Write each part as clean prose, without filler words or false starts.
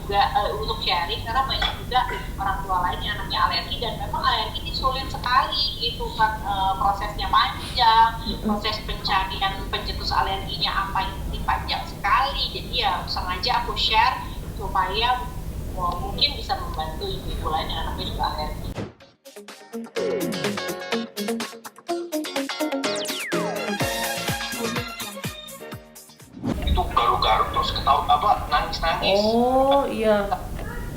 juga untuk sharing karena banyak juga orang tua lain yang anaknya alergi dan memang alergi ini sulit sekali gitu kan, prosesnya panjang, proses pencarian pencetus alerginya apa ini panjang sekali. Jadi ya sengaja aku share supaya mungkin bisa membantu ibu-ibu lain yang anaknya juga alergi. Itu garuk-garuk terus ketawa nangis-nangis. Oh iya,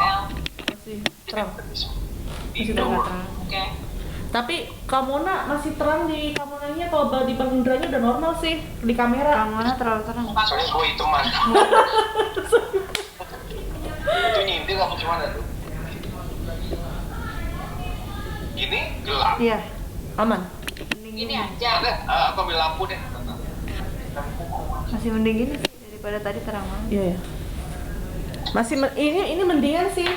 El, masih terang. Masih Tidur. terang. Oke. Tapi Kamona masih terang di Kamonanya, kalau di Bang Indranya udah normal sih di kamera. Kamona terlalu terang. Soalnya gue hitaman. Itu nyindir apa gimana tuh? Gini gelap. Iya. Aman. Mending Ini gini. aja. Ada, aku ambil lampu deh. Masih mending gini sih daripada tadi terang banget. Iya ya. Masih ini mendingan sih.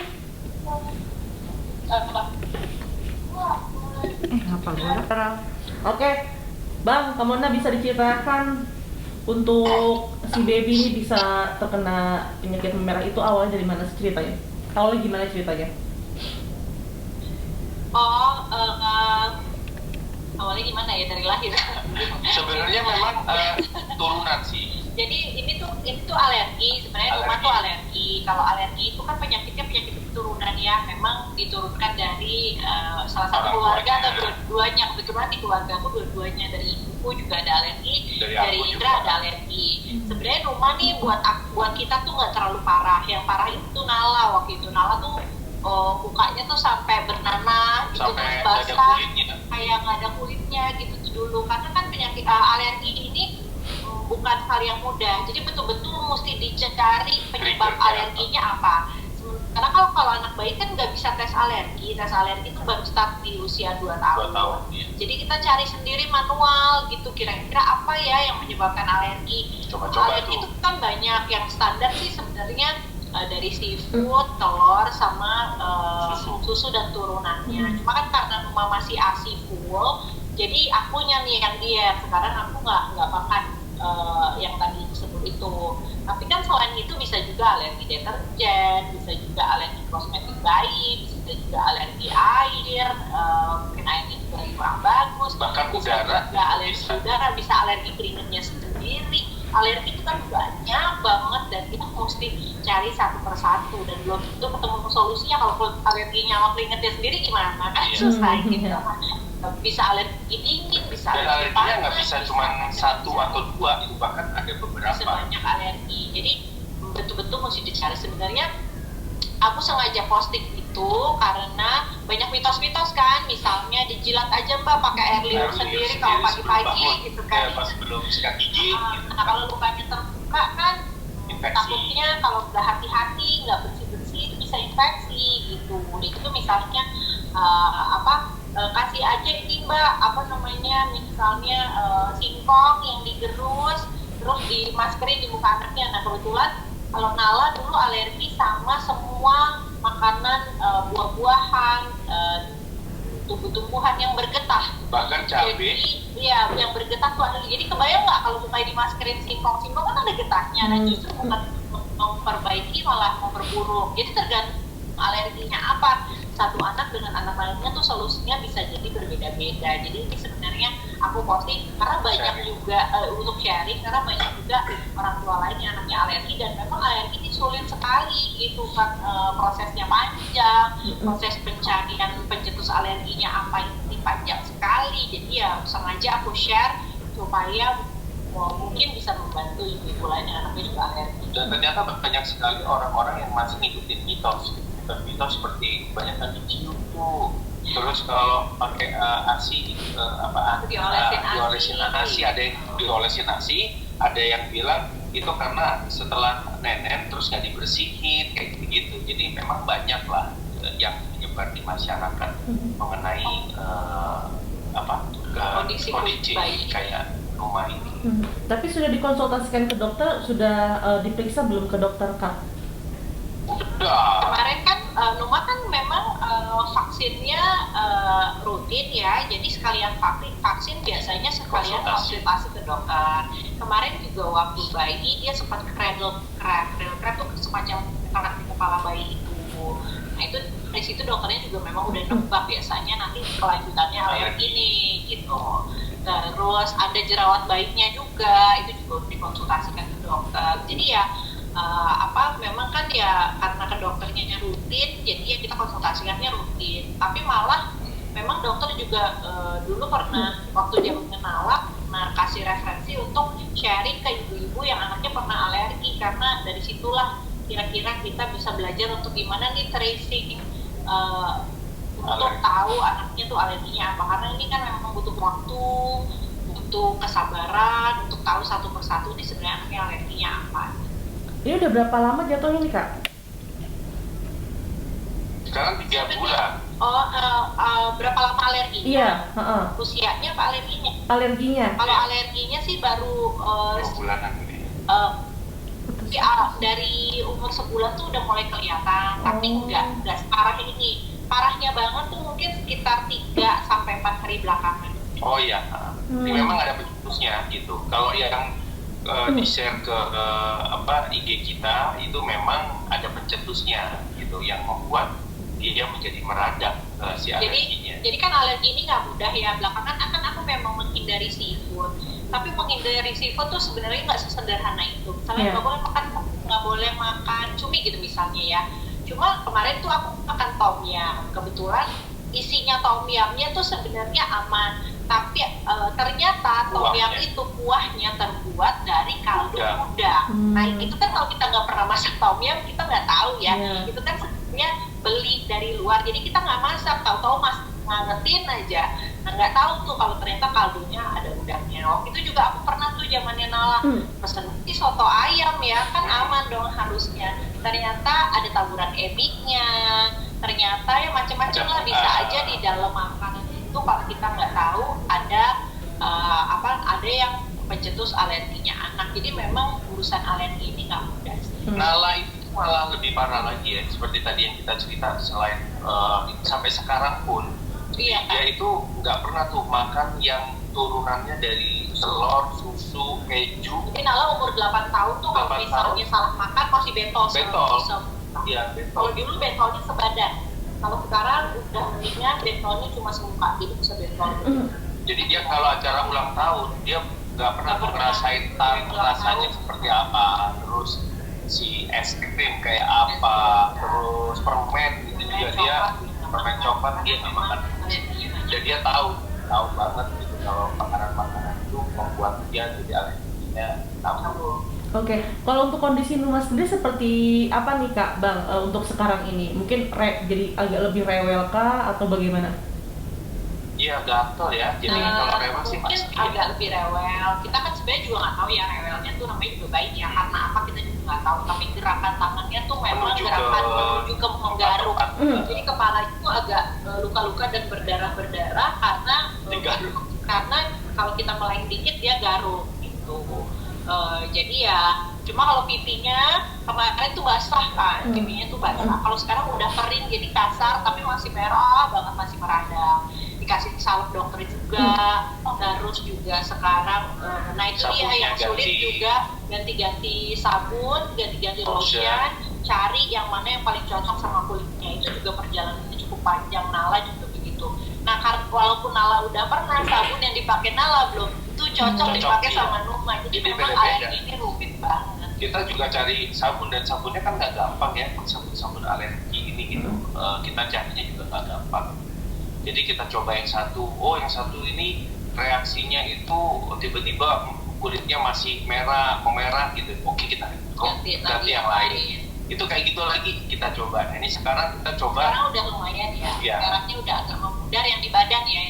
Ngapa gua terang? Oke, Bang, Kamona bisa diceritakan untuk si baby ini bisa terkena penyakit merah itu awalnya dari mana sih ceritanya? Awalnya gimana ceritanya? Awalnya gimana ya dari lahir. Sebenarnya memang turunan sih. Jadi ini tuh alergi, sebenarnya rumah tuh alergi. Kalau alergi itu kan penyakitnya penyakit keturunan ya, memang diturunkan dari salah satu keluarga atau dua-duanya. Kebetulan di keluarga aku dua-duanya, dari ibuku juga ada alergi, dari Indra ada alergi. Sebenarnya rumah nih buat kita tuh nggak terlalu parah. Yang parah itu Nala waktu itu. Nala tuh mukanya tuh sampai bernanah, gitu, terus basah, kayak nggak ada kulitnya gitu tuh dulu. Karena kan penyakit alergi ini bukan hal yang mudah, jadi betul-betul mesti dicari penyebab alerginya apa. Karena kalau anak bayi kan nggak bisa tes alergi itu baru start di usia 2 tahun. Ya. Jadi kita cari sendiri manual gitu, kira-kira apa ya yang menyebabkan alergi. Alergi itu kan banyak, yang standar sih sebenarnya dari seafood, telur, sama susu dan turunannya. Cuma kan karena Numa masih ASI full, jadi akunya nih yang diet. Sekarang aku nggak makan yang tadi disebut itu. Tapi kan selain itu bisa juga alergi deterjen, bisa juga alergi kosmetik bayi, bisa juga alergi air, mungkin airnya juga kurang bagus, bahkan bisa udara, juga alergi udara, bisa alergi keringetnya sendiri. Alergi itu kan banyak banget dan kita mesti cari satu persatu, dan belum tentu ketemu solusinya. Kalau alerginya sama keringetnya sendiri gimana kan susah gitu. Bisa alergi dingin, bisa dan alergi alerginya panas, nggak bisa cuma 1 atau 2, itu bahkan ada beberapa. Sebanyak alergi. Jadi betul-betul mesti dicari. Sebenarnya aku sengaja posting itu karena banyak mitos-mitos kan, misalnya dijilat aja Mbak pakai air liur sendiri kalau pagi-pagi gitu kan. Ya, pas belum sikat gigi. Nah kalau lukanya terbuka kan Infeksi. takutnya kalau udah hati-hati nggak bersih-bersih itu bisa infeksi gitu. Itu misalnya kasih aja ini Mbak, misalnya singkong yang digerus terus dimaskerin di muka anaknya. Nah kebetulan kalau Nala dulu alergi sama semua makanan, buah-buahan, tumbuh-tumbuhan yang bergetah. Bahkan cabai. Jadi iya, yang bergetah tuh alergi. Jadi kebayang nggak kalau mulai dimaskerin singkong kan ada getahnya. Nah justru bukan memperbaiki malah memperburuk. Jadi tergantung alerginya apa. Satu anak dengan anak lainnya tuh solusinya bisa jadi berbeda-beda. Jadi ini sebenarnya aku posting karena banyak juga untuk sharing, karena banyak juga orang tua lain yang anaknya alergi dan memang alergi ini sulit sekali gitu kan, prosesnya panjang, proses pencarian pencetus alerginya apa ini panjang sekali. Jadi ya sengaja aku share supaya mungkin bisa membantu ibu-ibu lain yang anaknya juga alergi. Dan ternyata banyak sekali orang-orang yang masih ngikutin mitos seperti kebanyakan dicium tuh, terus kalau pakai ASI diolesin ASI, ada yang diolesin ASI, ada yang bilang itu karena setelah nenen terus nggak dibersihin kayak gitu. Jadi memang banyak lah yang menyebar di masyarakat mengenai kondisi kayak rumah ini. Tapi sudah dikonsultasikan ke dokter, sudah diperiksa belum ke dokter Kak? Udah. Kemarin kan Numa kan memang vaksinnya rutin ya, jadi sekalian vaksin biasanya sekalian konsultasi ke dokter. Kemarin juga waktu bayi dia sempat cradle crab tuh semacam bengkak di kepala bayi itu. Nah itu dari situ dokternya juga memang udah nebak biasanya nanti kelanjutannya alergi nih gitu. Terus ada jerawat bayinya juga, itu juga dikonsultasikan ke dokter. Jadi ya memang kan ya karena ke dokternya rutin, jadi ya kita konsultasikannya rutin. Tapi malah memang dokter juga dulu pernah waktu dia mengenal kasih referensi untuk sharing ke ibu-ibu yang anaknya pernah alergi, karena dari situlah kira-kira kita bisa belajar untuk gimana nih tracing untuk tahu anaknya tuh alerginya apa, karena ini kan memang butuh waktu, butuh kesabaran untuk tahu satu persatu nih sebenarnya anaknya alerginya apa. Ini udah berapa lama jatuhnya nih Kak? Sekarang 3 bulan. Berapa lama alerginya? Iya. Usianya apa alerginya? Alerginya. Kalau alerginya sih baru 2 bulanan ini. Dari umur sebulan tuh udah mulai kelihatan, tapi nggak separah ini. Parahnya banget tuh mungkin sekitar 3-4 hari belakangan. Oh iya, ini memang ada pencetusnya gitu. Kalau yang di-share ke IG kita itu memang ada pencetusnya gitu yang membuat dia menjadi meradang si alerginya. Jadi kan alergi ini nggak mudah ya. Belakangan aku memang menghindari seafood. Tapi menghindari seafood tuh sebenarnya nggak sesederhana itu. Misalnya nggak boleh makan cumi gitu misalnya ya. Cuma kemarin tuh aku makan tom yum. Kebetulan isinya tom yumnya tuh sebenarnya aman. Tapi ternyata tom yum itu kuahnya terbuat dari kaldu udang. Nah itu kan kalau kita nggak pernah masak tom yum kita nggak tahu ya. Itu kan sebenarnya beli dari luar. Jadi kita nggak masak, tahu-tahu ngangetin aja. Nah nggak tahu tuh kalau ternyata kaldunya ada udangnya. Waktu itu juga aku pernah tuh zamannya Nala pesen soto ayam ya, kan aman dong harusnya. Ternyata ada taburan emiknya. Ternyata ya macam-macam lah, bisa aja di dalam makanan itu kalau kita nggak tahu ada ada yang pencetus alerginya anak. Jadi memang urusan alergi ini nggak mudah sih. Nala itu malah lebih parah lagi ya, seperti tadi yang kita cerita, selain sampai sekarang pun dia itu nggak pernah tuh makan yang turunannya dari telur, susu, keju. Jadi Nala umur 8 tahun tuh kalau misalnya salah makan masih bentol. Iya, bentol. Kalau dulu bentolnya sebadan, kalau sekarang udah mendingan bentolnya cuma semuka, jadi bisa bentol. Jadi dia kalau acara ulang tahun dia nggak pernah tuh ngerasain rasanya seperti apa, terus si es krim kayak apa, terus permen itu juga dia permen coklat dia nggak makan. Jadi dia tahu banget gitu kalau makanan itu membuat dia jadi alerginya tahu. Oke, kalau untuk kondisi rumah sendiri seperti apa nih Kak, Bang, untuk sekarang ini? Mungkin jadi agak lebih rewel kah atau bagaimana? Iya, gatel ya. Jadi kalau rewel sih pasti agak lebih rewel. Kita kan sebenarnya juga nggak tahu ya rewelnya tuh namanya juga baik ya. Karena apa kita juga nggak tahu. Tapi gerakan tangannya tuh memang gerakan menuju ke menggaruk. Jadi kepala itu agak luka-luka dan berdarah-berdarah karena kalau kita meleng dikit dia garuk gitu. Jadi ya cuma kalau pipinya kemarin tuh basah kan, pipinya tuh basah. Kalau sekarang udah kering jadi kasar tapi masih merah banget, masih meradang. Dikasih salep dokter juga, terus juga sekarang nah itu dia yang sulit juga, ganti-ganti sabun, ganti-ganti lotion, cari yang mana yang paling cocok sama kulitnya. Itu juga perjalanannya cukup panjang. Nala juga begitu. Nah walaupun Nala udah pernah, sabun yang dipakai Nala belum itu cocok dipakai sama Numa. Jadi memang alergi ini rumit banget. Kita juga cari sabun, dan sabunnya kan nggak gampang ya, sabun alergi ini gitu. Kita carinya juga nggak gampang. Jadi kita coba yang satu ini reaksinya itu tiba-tiba kulitnya masih memerah gitu. Oke, kita ganti yang lain. Itu kayak gitu lagi kita coba. Nah, ini sekarang kita coba. Sekarang udah lumayan ya. Darahnya udah agak memudar yang di badan ya,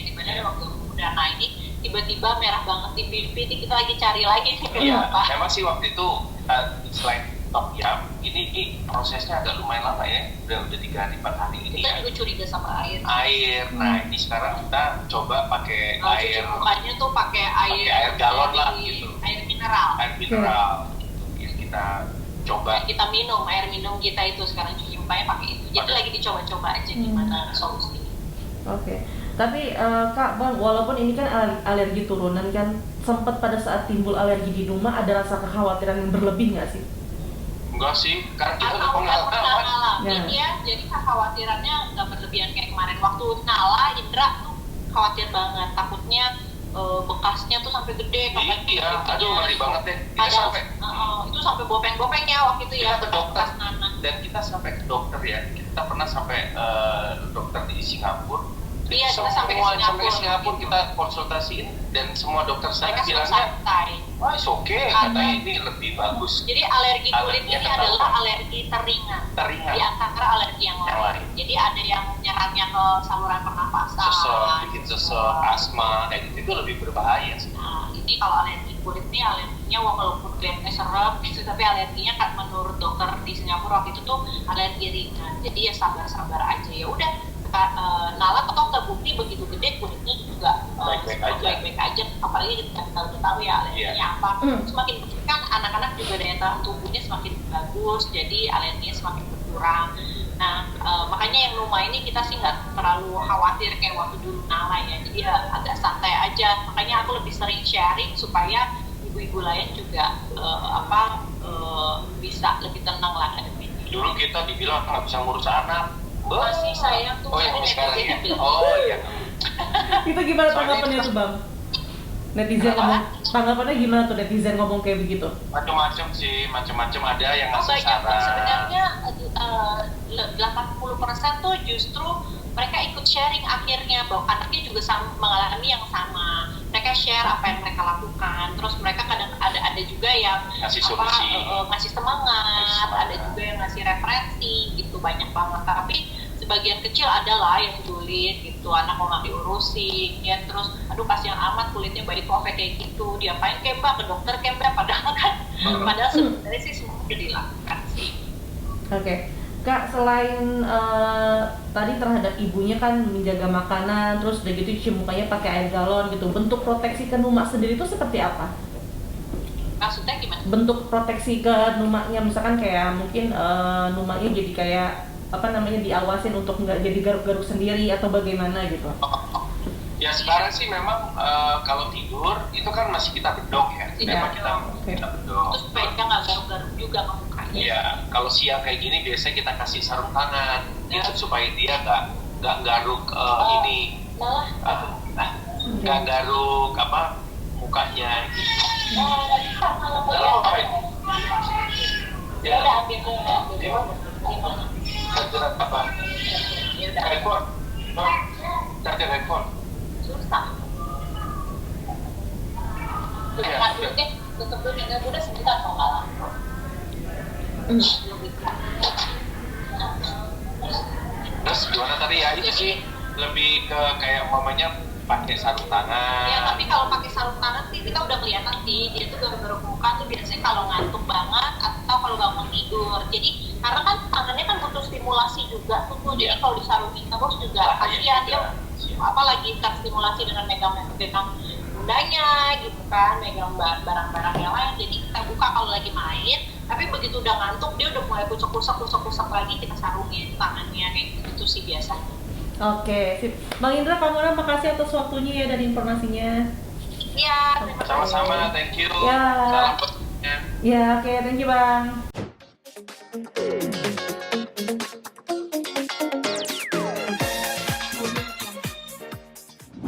waktu memudar. Nah ini tiba-tiba merah banget di pipi, kita lagi cari lagi sih kenapa. Iya, memang sih waktu itu selain tom yum, ini prosesnya agak lumayan lama ya. Udah 3 hari 4 hari ini. Kita juga curiga sama air. Nah ini sekarang kita coba pakai air. Mukanya tuh pakai air galon lah gitu. Air mineral. Gitu. Kita coba. Kita minum air minum kita itu sekarang cuci mukanya pakai itu. Jadi lagi dicoba-coba aja gimana solusinya. Oke. Tapi Kak, Bang, walaupun ini kan alergi turunan kan, sempat pada saat timbul alergi di rumah ada rasa kekhawatiran yang berlebih nggak sih? Enggak sih, karena kita udah pengalaman. Tapi dia jadi kekhawatirannya nggak berlebihan kayak kemarin waktu Nala, Indra tuh khawatir banget, takutnya bekasnya tuh sampai gede. Iya, aduh ngeri banget deh. Itu sampai bopeng-bopeng ya waktu itu ya. Kita ke dokter dan kita sampai ke dokter ya. Kita pernah sampai dokter di Singapura. Iya, kita sampai ke Singapura kita konsultasiin dan semua dokter saya bilangnya, wah it's okay, katanya ini lebih bagus. Jadi alergi kulit ini adalah alergi teringan. Di antara alergi yang lain. Jadi ada yang nyerangnya ke saluran pernapasan, bikin sesek, asma, kayak gitu itu lebih berbahaya sih. Nah, ini kalau alergi kulit ini alerginya walaupun kayaknya serem gitu, tapi alerginya kan menurut dokter di Singapura waktu itu tuh alergi ringan. Jadi ya sabar-sabar aja, ya udah. Nala toh terbukti begitu gede kulitnya juga baik-baik aja, apalagi kita tahu ya alerginya apa. Semakin kecil kan anak-anak juga daya tahan tubuhnya semakin bagus, jadi alerginya semakin berkurang. Nah makanya yang rumah ini kita sih nggak terlalu khawatir kayak waktu dulu Nala ya, jadi ya agak santai aja. Makanya aku lebih sering sharing supaya ibu-ibu lain juga bisa lebih tenang lah ngadepinnya. Dulu kita dibilang nggak bisa ngurus anak. Masih sayang tuh. Sekarang ya? Oh iya. Itu gimana tanggapannya tuh Bang? Netizen ngomong, tanggapannya gimana tuh netizen ngomong kayak begitu? Macam-macam sih, macam-macam ada yang ngasih saran. Sebenarnya 80% tuh justru mereka ikut sharing akhirnya bahwa anaknya juga mengalami yang sama. Mereka share apa yang mereka lakukan. Terus mereka kadang ada juga yang ngasih solusi, ngasih semangat, ada juga yang ngasih referensi gitu, banyak banget. Tapi sebagian kecil adalah yang sulit gitu, anak mau nggak diurusin ya, terus aduh kasihan amat kulitnya body perfect kayak gitu, diapain kayak mbak, ke dokter kayak mbak, padahal sebenarnya sih semua udah dilakukan sih. Oke. Kak, selain tadi terhadap ibunya kan menjaga makanan, terus udah gitu cuci mukanya pakai air galon gitu, bentuk proteksi ke Numa sendiri itu seperti apa? Maksudnya gimana? Bentuk proteksi ke Numanya, misalkan kayak mungkin Numanya jadi kayak diawasin untuk nggak jadi garuk-garuk sendiri atau bagaimana gitu? Ya sekarang sih memang kalau tidur itu kan masih kita bedok ya, memang kita bedok. Terus supaya dia nggak garuk-garuk juga ke mukanya. Iya, kalau siang kayak gini biasanya kita kasih sarung tangan, gitu supaya dia nggak garuk nggak garuk mukanya. Ya udah ambil gimana? Apa? Ya udah. Handphone. Charger handphone. Susah. Tutup dulu tinggal udah sebentar mau kalah. Terus gimana tadi ya, itu sih lebih ke kayak mamanya pakai sarung tangan. Ya tapi kalau pakai sarung tangan sih kita udah kelihatan sih dia tuh garuk-garuk muka tuh biasanya kalau ngantuk banget atau kalau nggak mau tidur. Jadi karena kan tangannya kan butuh stimulasi juga tuh, jadi kalau disarungin terus juga kasihan dia lagi terstimulasi dengan megang bundanya gitu kan, megang barang-barang yang lain. Jadi kita buka kalau lagi main, tapi begitu udah ngantuk dia udah mulai kusuk lagi, kita sarungin tangannya kayak gitu sih biasanya. Oke, sip. Bang Indra, Kamora, makasih atas waktunya ya dan informasinya. Iya, sama-sama, thank you. Ya. Salam buatnya. Ya, oke, thank you Bang.